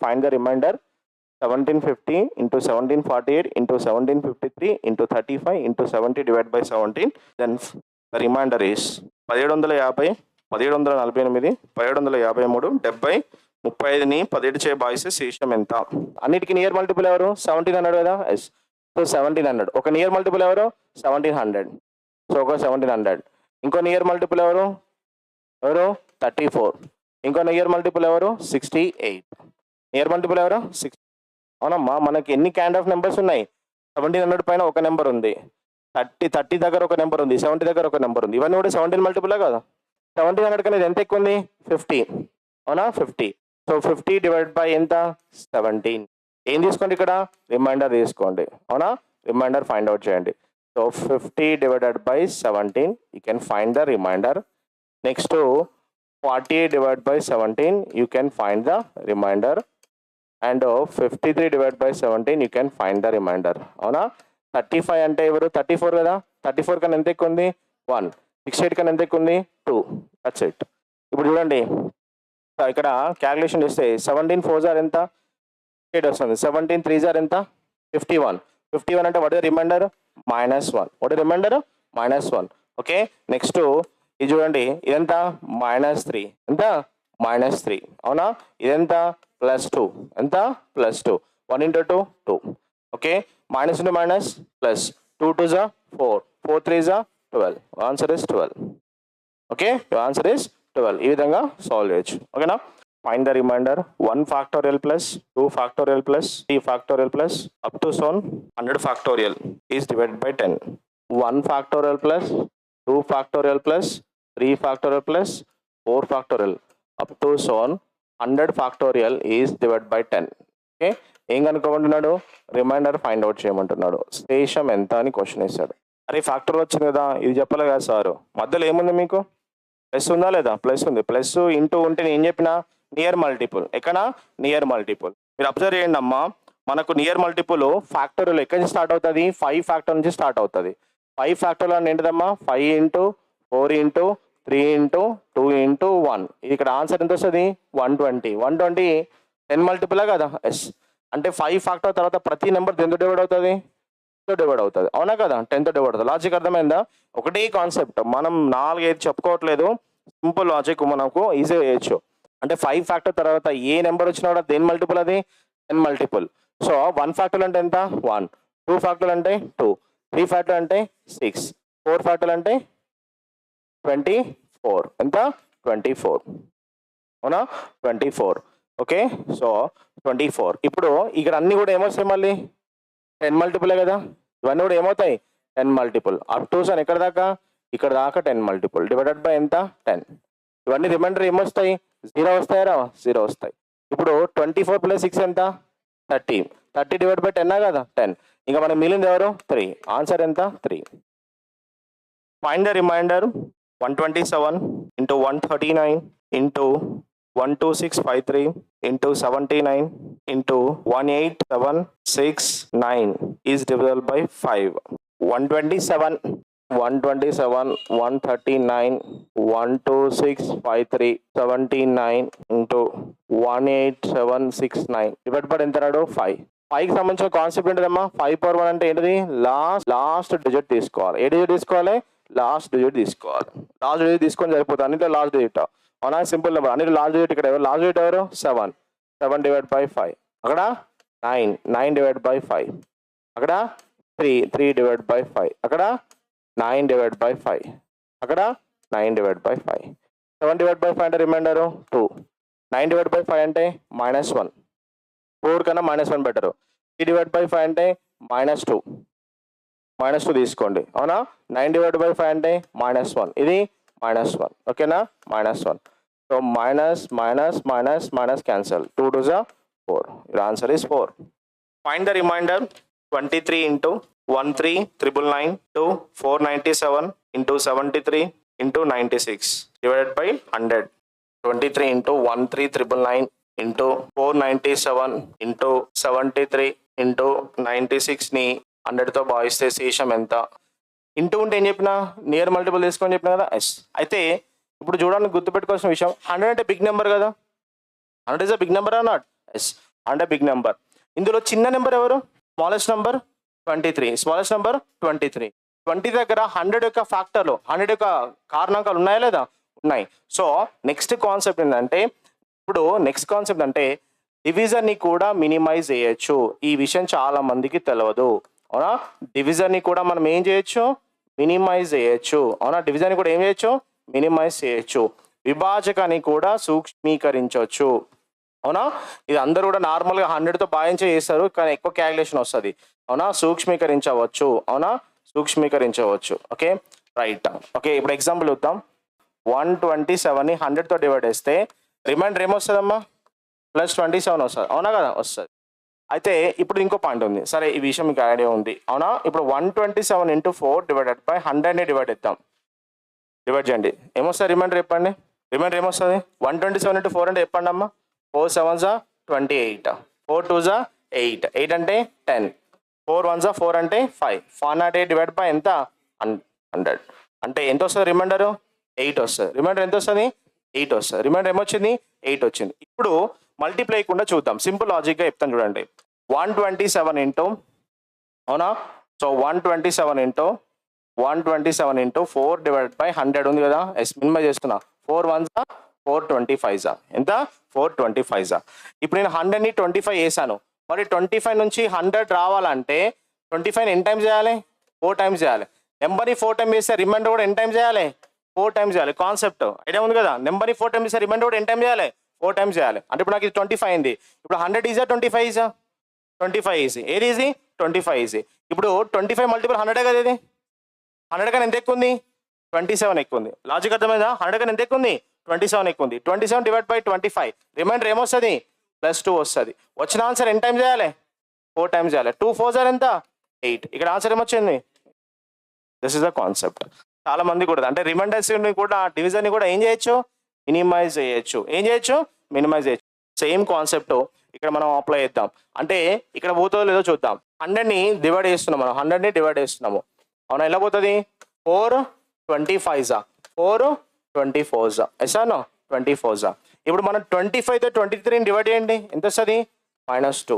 find the remainder. 1750 into 1748 into 1753 into 35 into 70 divided by 17. Then the remainder is 1750, 1748, 1753, 70, 35ని 17 చే భాగిస్తే శేషం ఎంత? అన్నిటికీ నియర్ మల్టిపుల్ ఎవరు? 1700 కదా. ఎస్. సో 1700. ఒక నియర్ మల్టిపుల్ ఎవరు? 1700. సో ఒక 1700. ఇంకో నియర్ మల్టిపుల్ ఎవరు? 34. ఇంకో నియర్ మల్టిపుల్ ఎవరు? 68. నియర్ మల్టిపుల్ ఎవరు? 6. అవునమ్మా, మనకి ఎన్ని కైండ్ ఆఫ్ నెంబర్స్ ఉన్నాయి? 1700 పైన ఒక నెంబర్ ఉంది, 30 దగ్గర ఒక నెంబర్ ఉంది, 70 దగ్గర ఒక నెంబర్ ఉంది. ఇవన్నీ కూడా 17 మల్టిపులే కదా. 1700 కన్నా ఎంత ఎక్కువ ఉంది? 50. అవునా? 50. సో 50 డివైడ్ బై ఎంత? 17. ఏం తీసుకోండి ఇక్కడ? రిమైండర్ తీసుకోండి. అవునా? రిమైండర్ ఫైండ్ అవుట్ చేయండి. So 50 divided by 17, you can find the remainder. Next 48 divide by 17, you can find the remainder. And 53 divide by 17, you can find the remainder. అవునా? 35 అంటే ఎవరు? 34 కదా. 34 కన్నా ఎంత ఎక్కువ ఉంది? 1. 68 కన్నా ఎంత ఎక్కువ ఉంది? 2. That's it. ఇప్పుడు చూడండి, ఇక్కడ క్యాలిక్యులేషన్ చేస్తే 17 4 జార్ ఎంత? 8 వస్తుంది. 17 3 జార్ ఎంత? 51. 51 అంటే what is remainder? -1. What is remainder? -1. Okay. Next ఇది చూడండి, ఇదెంత? -3. ఎంత? -3. అవునా? ఇదెంత? +2. ఎంత? +2. 1 into 2 2. Okay. minus into minus plus 2 2 is 4, 4 3 is 12. Answer is 12. Okay. your answer is 12. ఈ విధంగా సాల్వ్ చేయొచ్చు. ఓకేనా? Find the remainder. 1 factorial plus 2 factorial plus 3 factorial plus up to so on 100 factorial is divided by 10. 1 factorial plus 2 factorial plus 3 factorial plus 4 factorial up to so on 100 factorial is divided by 10. Okay. ఏం కనుక్కోమంటున్నాడు? Reminder find out చేయమంటున్నాడు. శేషం ఎంత అని question వేశాడు. అరే factor వచ్చింది కదా, ఇది చెప్పలే కదా సారు. మధ్యలో ఏముంది మీకు? ప్లస్ ఉందా లేదా? ప్లస్ ఉంది. ప్లస్ ఇంటూ ఉంటే నేను ఏం చెప్పినా? Near multiple. ఎక్కడ? Near multiple. మీరు అబ్జర్వ్ చేయండి అమ్మా, మనకు నియర్ మల్టిపుల్ ఫ్యాక్టోరియల్ ఎక్కడి నుంచి స్టార్ట్ అవుతుంది? 5 ఫ్యాక్టర్ నుంచి స్టార్ట్ అవుతుంది. 5 ఫ్యాక్టోరియల్ అంటే ఏంటిదమ్మా? 5 into 4 into 3 into 2 into 1. ఇది ఇక్కడ ఆన్సర్ ఎంత వస్తుంది? 120. 120 10 మల్టిపులే కదా. ఎస్. అంటే 5 ఫ్యాక్టర్ తర్వాత ప్రతి నెంబర్ దేంతో డివైడ్ అవుతుంది? 10తో డివైడ్ అవుతుంది. అవునా కదా? 10తో డివైడ్ అవుతుంది. లాజిక్ అర్థమైందా? ఒకటే కాన్సెప్ట్, మనం 4-5 చెప్పుకోవట్లేదు. సింపుల్ లాజిక్ మనకు ఈజీగా చేయొచ్చు. అంటే 5 ఫ్యాక్టర్ తర్వాత ఏ నెంబర్ వచ్చినా కూడా దేని మల్టిపుల్? అది 10 మల్టిపుల్. సో 1 ఫ్యాక్టర్ అంటే ఎంత? 1. 2 ఫ్యాక్టర్ అంటే 2. 3 ఫ్యాక్టర్ అంటే 6. 4 ఫ్యాక్టర్ అంటే 24. ఎంత? 24. అవునా? 24. ఓకే. సో 24. ఇప్పుడు ఇక్కడ అన్ని కూడా ఏమొస్తాయి? మళ్ళీ 10 మల్టిపులే కదా. ఇవన్నీ కూడా ఏమవుతాయి? 10 మల్టిపుల్. అప్ టు సన్ ఎక్కడ దాకా? ఇక్కడ దాకా 10 మల్టిపుల్. డివైడెడ్ బై ఎంత? 10. ఇవన్నీ రిమైండర్ ఏమొస్తాయి? 0 వస్తాయా రావా? 0 వస్తాయి. ఇప్పుడు 24 + 6 ఎంత? 30. 30 డివైడ్ బై 10 కదా? 10. ఇంకా మనకు మిగిలింది ఎవరు? 3. ఆన్సర్ ఎంత? 3. Find the remainder. 127 into 139 into 12653 into 79 into 18769 is divisible by 5. 127, 139, 12653, 79 into 18769 divide by ఎంత రాడు? 5. 5కి సంబంధించిన కాన్సెప్ట్ ఏంటిదమ్మా? 5 power 1 అంటే ఏంటిది? లాస్ట్ డిజిట్ తీసుకోవాలి. ఏ డిజిట్ తీసుకోవాలి? లాస్ట్ డిజిట్ తీసుకోవాలి. లాస్ట్ డిజిట్ తీసుకొని సరిపోతుంది. అన్నిట్లో లాస్ట్ డిజిట్. అవునా? Simple number. అన్నిట్లో లాస్ట్ డిజిట్ ఇక్కడ ఎవరు? లాస్ట్ డిజిట్ ఎవరు? 7. 7 డివైడ్ బై 5. అక్కడ 9. 9 డివైడ్ బై 5. అక్కడ 3. 3 డివైడ్ బై 5. అక్కడ 9 డివైడ్ బై 5. అక్కడ 9 డివైడ్ బై 5. 7 డివైడ్ బై 5 అంటే రిమైండర్ 2. 9 డివైడ్ బై 5 అంటే -1. 4 కన్నా -1 బెటర్. 3 డివైడ్ బై 5 అంటే -2. -2 తీసుకోండి. అవునా? 9 డివైడ్ బై 5 అంటే -1. ఇది -1. ఓకేనా? -1. So minus minus minus minus cancel. 2 2 is 4. Your answer is 4. Find the remainder. 23 into 13,999 to 497 into 73 into 96 divided by 100. 23 into 13,999 into 497 into 73 into 96 ని 100తో భాగిస్తే శేషం ఎంత? ఇంటూ ఉంటే ఏం చెప్పినా? నియర్ మల్టిపుల్ తీసుకొని చెప్పినా కదా. ఎస్. అయితే ఇప్పుడు చూడడానికి గుర్తుపెట్టుకోవాల్సిన విషయం, 100 అంటే బిగ్ నెంబర్ కదా. 100 is a big number or not? Yes. అంటే బిగ్ నెంబర్. ఇందులో చిన్న నెంబర్ ఎవరు? Smallest number 23. Smallest number 23. 20 దగ్గర 100 యొక్క ఫ్యాక్టర్లు, 100 యొక్క కారణాంకాలు ఉన్నాయా లేదా? ఉన్నాయి. సో నెక్స్ట్ కాన్సెప్ట్ ఏంటంటే, ఇప్పుడు నెక్స్ట్ కాన్సెప్ట్ అంటే డివిజన్ని కూడా మినిమైజ్ చేయొచ్చు. ఈ విషయం చాలా మందికి తెలియదు, అవునా? డివిజన్ని కూడా మనం ఏం చేయొచ్చు? మినిమైజ్ చేయొచ్చు, అవునా? డివిజన్ని కూడా ఏం చేయొచ్చు? మినిమైజ్ చేయొచ్చు. విభాజకాన్ని కూడా సూక్ష్మీకరించవచ్చు, అవునా? ఇది అందరూ కూడా నార్మల్గా 100తో భాగించే చేస్తారు, కానీ ఎక్కువ క్యాలిక్యులేషన్ వస్తుంది, అవునా? సూక్ష్మీకరించవచ్చు, అవునా? సూక్ష్మీకరించవచ్చు. Okay, right. ఓకే, ఇప్పుడు ఎగ్జాంపుల్ చూద్దాం. 127ని 100తో డివైడ్ చేస్తే రిమైండర్ ఏమొస్తుందమ్మా? +27 వస్తుంది, అవునా కదా? వస్తుంది. అయితే ఇప్పుడు ఇంకో పాయింట్ ఉంది. సరే, ఈ విషయం మీకు ఐడియా ఉంది, అవునా? ఇప్పుడు 127 × 4 డివైడెడ్ బై 100ని డివైడ్ చేద్దాం. డివైడ్ చేయండి, ఏమొస్తుంది రిమైండర్ చెప్పండి? రిమైండర్ ఏమొస్తుంది? 127 × 4 అంటే చెప్పండి అమ్మా. 4 7s are 28, 4 2s are 8, 8 అంటే 10, 4 1s are 4 అంటే 5. 408 డివైడ్ బై ఎంత? 100. అంటే ఎంత వస్తుంది రిమైండర్? 8 వస్తుంది. రిమైండర్ ఎంత వస్తుంది? 8 వస్తుంది. రిమైండర్ ఏమొచ్చింది? 8 వచ్చింది. ఇప్పుడు మల్టిప్లై కూడా చూద్దాం, సింపుల్ లాజిక్గా చెప్తాను చూడండి. 127 ఇంటూ, అవునా? సో 127 ఇంటూ 4 డివైడ్ బై 100 ఉంది కదా? మినిమైజ్ చేస్తున్నా. 4 1s are 425. ఎంత? 425. ఇప్పుడు నేను 100ని 25 వేసాను. మరి 25 నుంచి 100 రావాలంటే 25 ఎన్ని టైమ్స్ చేయాలి? 4 టైమ్స్ చేయాలి. నెంబర్ని 4 టైమ్స్ చేస్తే రిమైండర్ కూడా ఎన్ని టైమ్స్ చేయాలి? 4 టైమ్స్ చేయాలి. కాన్సెప్ట్ ఐడియా ఉంది కదా? నెంబర్ని 4 టైమ్స్ చేస్తే రిమైండర్ కూడా ఎన్ని టైమ్స్ చేయాలి? 4 టైమ్స్ చేయాలి. అంటే ఇప్పుడు నాకు ఇది 25 అయింది. ఇప్పుడు 100 ఈజా 25 ఈజా? 25 ఈజీ. ఏది ఈజీ? 25 ఈజీ. ఇప్పుడు 25 మల్టిపుల్ 100 కదా? ఇది 100 కన్నా ఎంత ఎక్కువ ఉంది? 27 ఎక్కువ ఉంది. లాజిక్ అర్థమైందా? 100 కన్నా ఎంత ఎక్కువ ఉంది? 27 ఎక్కువ ఉంది. 27 డివైడ్ బై 25, రిమైండర్ ఏమొస్తుంది? +2 వస్తుంది. వచ్చిన ఆన్సర్ ఎన్ని టైమ్స్ చేయాలి? 4 టైమ్స్ చేయాలి. 2 4s are ఎంత? 8. ఇక్కడ ఆన్సర్ ఏమొచ్చింది? This is the concept. చాలా మంది కూడా అంటే రిమైండర్స్ కూడా డివిజన్ని కూడా ఏం చేయొచ్చు? మినిమైజ్ చేయొచ్చు. ఏం చేయొచ్చు? మినిమైజ్ చేయొచ్చు. సేమ్ కాన్సెప్ట్ ఇక్కడ మనం అప్లై చేద్దాం. అంటే ఇక్కడ పోతుందో లేదో చూద్దాం. 100ని డివైడ్ చేస్తున్నాం, మనం 100ని డివైడ్ చేస్తున్నాము, అవునా? ఎలా పోతుంది? 4 25s, 4 24s, ఎసానో 24s. ఇప్పుడు మనం 25తో 23ని డివైడ్ చేయండి, ఎంత వస్తుంది? -2.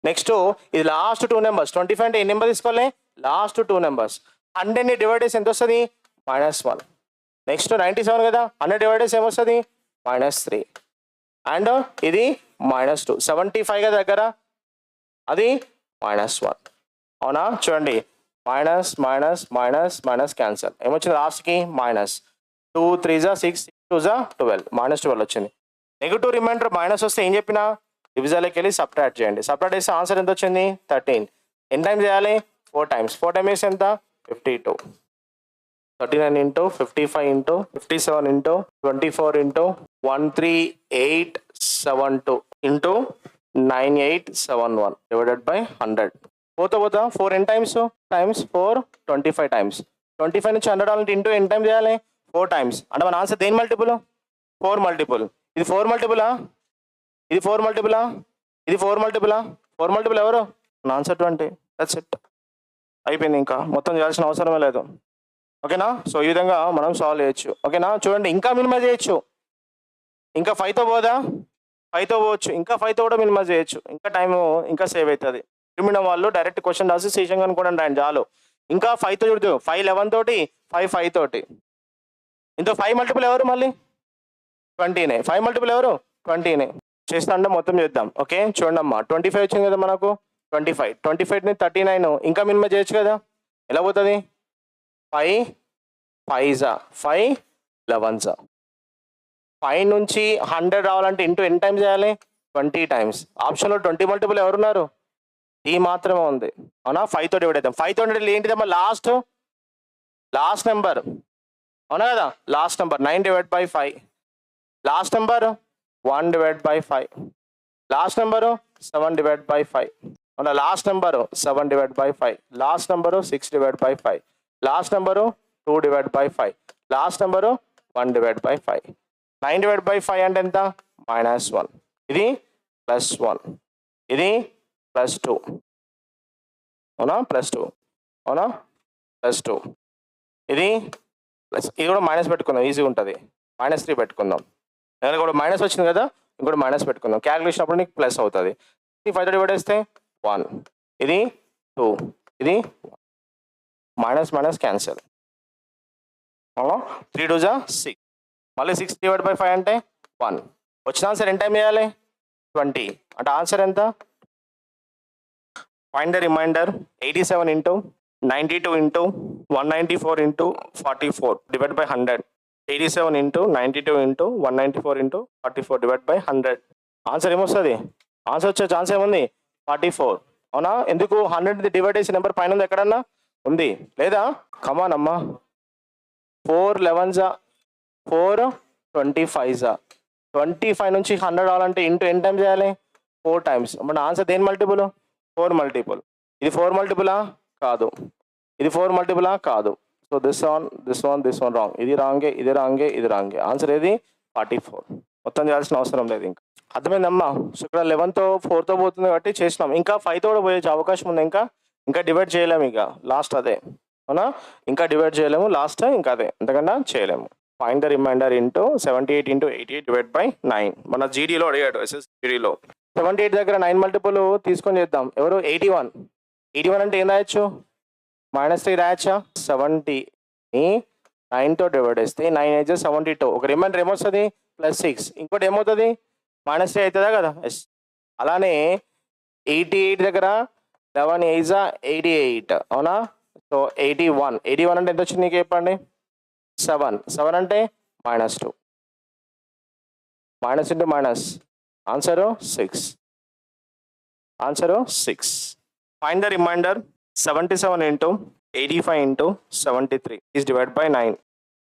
నెక్స్ట్ ఇది లాస్ట్ 2 నెంబర్స్. 25 అంటే ఎన్ని నెంబర్ తీసుకోవాలి? Last 2 numbers. 100ని డివైడ్ చేసి ఎంత వస్తుంది? -1. నెక్స్ట్ 97 కదా? 100 డివైడ్ చేసి ఏమొస్తుంది? -3. అండ్ ఇది -2. 75 కదా దగ్గర, అది -1, అవునా? చూడండి, minus minus minus minus cancel. ఏమొచ్చింది లాస్ట్కి? -2 3s are 6, 2s are 12, -12 వచ్చింది. నెగిటివ్ రిమైండర్ మైనస్ వస్తే ఏం చెప్పినా? డివిజన్లోకి వెళ్ళి సబ్ట్రాక్ట్ చేయండి. సబ్ట్రాక్ట్ చేస్తే ఆన్సర్ ఎంత వచ్చింది? 13. ఎన్ని టైమ్స్ చేయాలి? 4 టైమ్స్. 4 టైమ్స్ వేస్తే ఎంత? 52. 39 into 55 into 57 into 24 into 13872 into 9871 divided by 100. పోతా 4 ఎన్ని టైమ్స్? Times 4 25 times. 25 నుంచి 100 అంటే ఇంటూ ఎన్ని టైమ్స్ చేయాలి? 4 టైమ్స్. అంటే మన ఆన్సర్ దేని మల్టిపుల్? 4 మల్టిపుల్. ఇది 4 మల్టిపులా? ఇది 4 మల్టిపులా? ఇది 4 మల్టిపులా? 4 మల్టిపుల్ ఎవరు? ఆన్సర్ 20. దట్స్ ఇట్, అయిపోయింది. ఇంకా మొత్తం చేయాల్సిన అవసరమే లేదు. ఓకేనా? సో ఈ విధంగా మనం సాల్వ్ చేయొచ్చు. ఓకేనా? చూడండి, ఇంకా మినిమైజ్ చేయొచ్చు. ఇంకా 5తో పోదా? 5తో పోవచ్చు. ఇంకా 5తో కూడా మినిమైజ్ చేయొచ్చు. ఇంకా టైం ఇంకా సేవ్ అవుతుంది. మినిమం వాళ్ళు డైరెక్ట్ క్వశ్చన్ రాసి సీషన్ కనుక్కోండి ఆయన చాలు. ఇంకా 5తో చూడదు. 5 11 తోటి, 5 5 తోటి. ఇంతో 5 మల్టిపుల్ ఎవరు? మళ్ళీ 20నే. 5 మల్టిపుల్ ఎవరు? 20నే. చేస్తా అంటే మొత్తం చేద్దాం. ఓకే, చూడండి అమ్మా, 25 వచ్చింది కదా మనకు. 25ని 39 ఇంకా మినిమైజ్ చేయొచ్చు కదా? ఎలా పోతుంది? 5 5s are 5 11s. 5 నుంచి 100 రావాలంటే ఇంటూ ఎన్ని టైమ్స్ చేయాలి? 20 టైమ్స్. ఆప్షన్లో 20 మల్టిపుల్ ఎవరున్నారు? ఈ మాత్రమే ఉంది, అవునా? 5తో డివైడ్ అవుతాం. 5తో ఏంటిదమ్మా? లాస్ట్ నెంబర్, అవునా కదా? Last number 9 divide by 5. Last number 1 divide by 5. Last number 7 divide by 5. అవునా? Last number 7 divide by 5. Last number 6 divide by 5. Last number 2 divide by 5. Last number 1 divide by 5. 9 divide by 5 అంటే ఎంత? -1. ఇది +1. ఇది +2, అవునా? +2, అవునా? +2. ఇది ఇది కూడా మైనస్ పెట్టుకుందాం, ఈజీగా ఉంటుంది. -3 పెట్టుకుందాం. కూడా మైనస్ వచ్చింది కదా, ఇంకోటి మైనస్ పెట్టుకుందాం. క్యాలిక్యులేషన్ అప్పుడు నీకు ప్లస్ అవుతుంది. 5తో డివైడ్ చేస్తే 1, ఇది 2, ఇది మైనస్ మైనస్ క్యాన్సిల్. 3 2 జా 6, మళ్ళీ 6 డివైడ్ బై 5 అంటే 1. వచ్చిన ఆన్సర్ ఎంత టైం చేయాలి? 20. అంటే ఆన్సర్ ఎంత? Find the remainder 87 into 92 into 194 into 44 divide by 100. 87 into 92 into 194 into 44 divide by 100. Answer ఏమొస్తుంది? ఆన్సర్ వచ్చే ఛాన్స్ ఏముంది? 44. అవునా? ఎందుకు 100 డివైడ్ చేసి నెంబర్ పైన ఉంది ఎక్కడన్నా ఉంది లేదా? కమాన్ అమ్మా. 4 11 జా 4 25 జా 25 నుంచి 100 రావాలంటే ఇంటూ ఎన్ని టైమ్స్ చేయాలి? 4 టైమ్స్. మన ఆన్సర్ దేని మల్టిపుల్? 4 మల్టిపుల్. ఇది 4 మల్టిపులా? కాదు. ఇది 4 మల్టిపులా? కాదు. So this one wrong. ఇది రాంగే, ఇది రాంగే, ఇది రాంగే. ఆన్సర్ ఏది? 44. మొత్తం చేయాల్సిన అవసరం లేదు ఇంకా. అర్థమైందమ్మా? సో ఇక్కడ 11తో 4తో పోతుంది కాబట్టి చేసినాం. ఇంకా 5తో కూడా పోయే అవకాశం ఉంది. ఇంకా డివైడ్ చేయలేము. ఇక లాస్ట్ అదే. అవునా? ఇంకా డివైడ్ చేయలేము. లాస్ట్ ఇంకా అదే. ఎంతకన్నా చేయలేము. Find the remainder into 78 into 88 divide by 9. మన జీడీలో అడిగాడు, ఎస్ఎస్జీడీలో. 78 దగ్గర 9 మల్టిపుల్ తీసుకొని చేద్దాం. ఎవరు? 81. 81 అంటే ఏం రాయొచ్చు? -3 రాయచ్చా? 70 9తో డివైడ్ చేస్తే 9 అయితే 72. ఒక రిమైండర్ ఏమొస్తుంది? +6. ఇంకోటి ఏమవుతుంది? -3 అవుతుందా కదా? ఎస్. అలానే 88 దగ్గర 11 8 88. అవునా? సో 81 అంటే ఎంత వచ్చింది నీకు చెప్పండి? 7 అంటే -2. Minus into minus. Answer 6. Answer 6. Find the remainder 77 into 85 into 73 is divided by 9.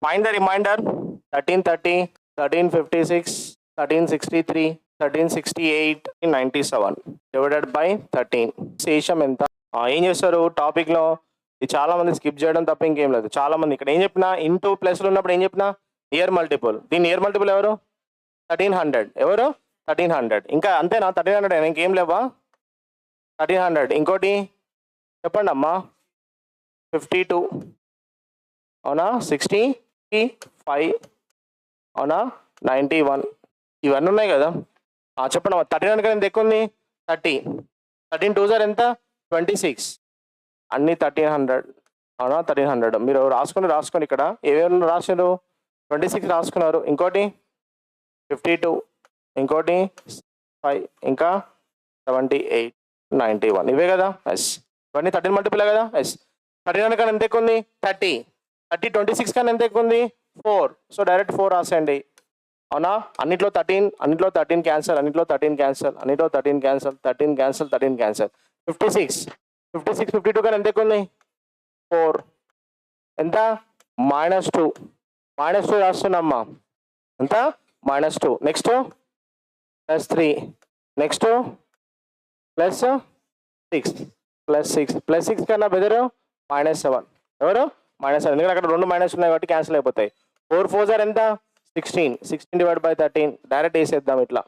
Find the remainder 1330, 1356, 1363, 1368, 97 divided by 13. శేషం ఎంత? ఏం చేస్తారు టాపిక్లో? ఇది చాలా మంది స్కిప్ చేయడం తప్ప ఇంకేం లేదు. చాలా మంది ఇక్కడ ఏం చెప్పినా ఇంటూ ప్లస్లో ఉన్నప్పుడు ఏం చెప్పినా నియర్ మల్టిపుల్. దీని నియర్ మల్టిపుల్ ఎవరు? 1300. ఎవరు? 1300. ఇంకా అంతేనా? 1300 ఇంకేం లేవా? 1300. ఇంకోటి చెప్పండి అమ్మా. 52. అవునా? 65. అవునా? 91. ఇవన్నీ ఉన్నాయి కదా. చెప్పండి అమ్మా. 1300 కన్నా ఎంత ఎక్కువ ఉంది? 30. 13 2 సార్ ఎంత? 26. అన్ని 1300. అవునా? 1300. మీరు రాసుకోండి. ఇక్కడ ఏమేమి రాశారు? 26 రాసుకున్నారు. ఇంకోటి 52, ఇంకోటి 5, ఇంకా 78, 91. ఇవే కదా? ఎస్. ఇవన్నీ 13 మల్టిపుల్ కదా? ఎస్. 1300 కన్నా ఎంత ఎక్కువ ఉంది? 30. 26 కన్నా ఎంత ఎక్కువ ఉంది? 4. So direct 4 రాసేయండి. అవునా? అన్నిట్లో 13 క్యాన్సల్, అన్నిట్లో 13 క్యాన్సల్, అన్నిట్లో 13 క్యాన్సల్, 13 క్యాన్సల్, 13 క్యాన్సల్. 56 52 కన్నా ఎంత ఎక్కువ ఉంది? 4. ఎంత? -2. -2 రాస్తున్నామ్మా. ఎంత? -2. నెక్స్ట్ +3. నెక్స్ట్ +6 కన్నా బెదరు -7. ఎవరు? -7. ఎందుకంటే అక్కడ 2 మైనస్ ఉన్నాయి కాబట్టి క్యాన్సిల్ అయిపోతాయి. 4 4 సార్ ఎంత? 16 డివైడ్ బై 13. డైరెక్ట్ వేసేద్దాం ఇట్లా.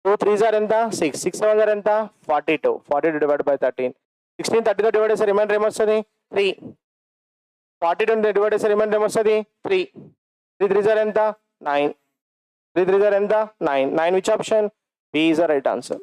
2 3 సార్ ఎంత? 6 7 సార్ ఎంత? 42 డివైడ్ బై 13. 16 30తో డివైడ్ చేస్తే రిమైండర్ ఏమొస్తుంది? 3. 42 డివైడ్ చేస్తే రిమైండర్ ఏమొస్తుంది? 3. 3 3 సార్ ఎంత? 9. 3 3 సార్ ఎంత? 9. 9 which option? B is the right answer.